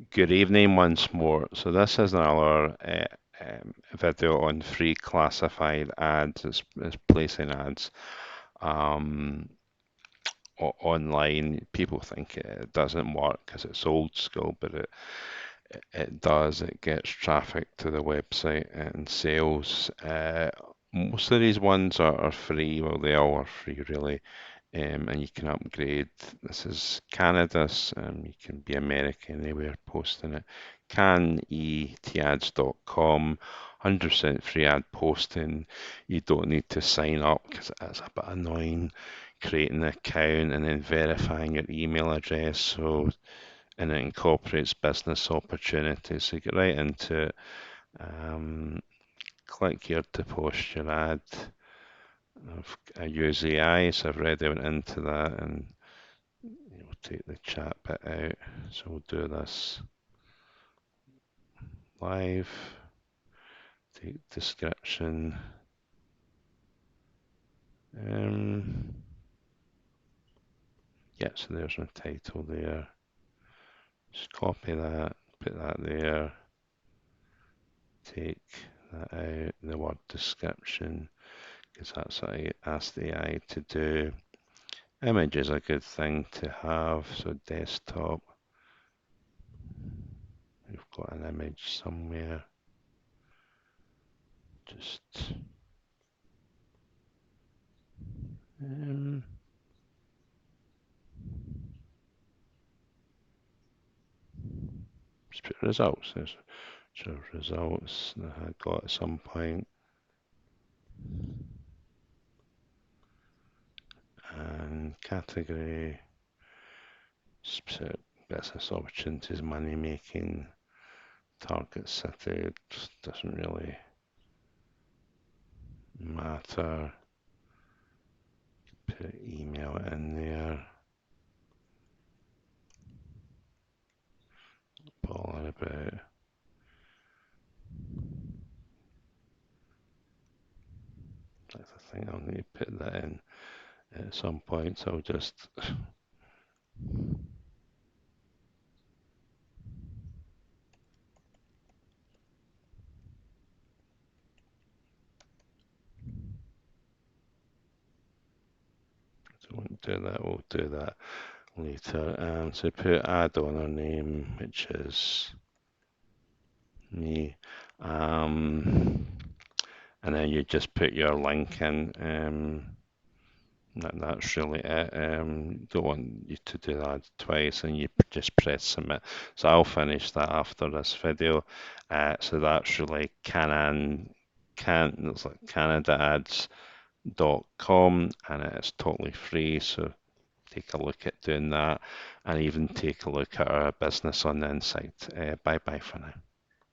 Good evening once more. So this is another video on free classified ads. It's placing ads um, online. People think it doesn't work because it's old school, but it does. It gets traffic to the website and sales. Most of these ones are free. Well, they all are free really, and you can upgrade. This is Canada's. You can be American anywhere posting it. Caneatads.com, 100% free ad posting. You don't need to sign up because it's a bit annoying creating an account and then verifying your email address. So, and it incorporates business opportunities. So you get right into it. Um, Click here to post your ad. I use AI, so I've already went into that, and we'll take the chat bit out. So we'll do this live. Take description. Um, yeah, so there's my title there. Just copy that, put that there. Take that out, the word description, because that's what I asked the AI to do. Image is a good thing to have, so desktop. We've got an image somewhere. Just um, just put results. There's results that I got at some point, and category, business opportunities, money making, target city, doesn't really matter. Put email in there. All about. I think I'll need to put that in at some point. So I'll just won't do that. We'll do that later. So put add owner name, which is me. And then you just put your link in. That's really it. Don't want you to do that twice, and you just press submit. So I'll finish that after this video. So that's really it's like CanadaAds.com, and it's totally free. So take a look at doing that, and even take a look at our business on the inside. Bye bye for now.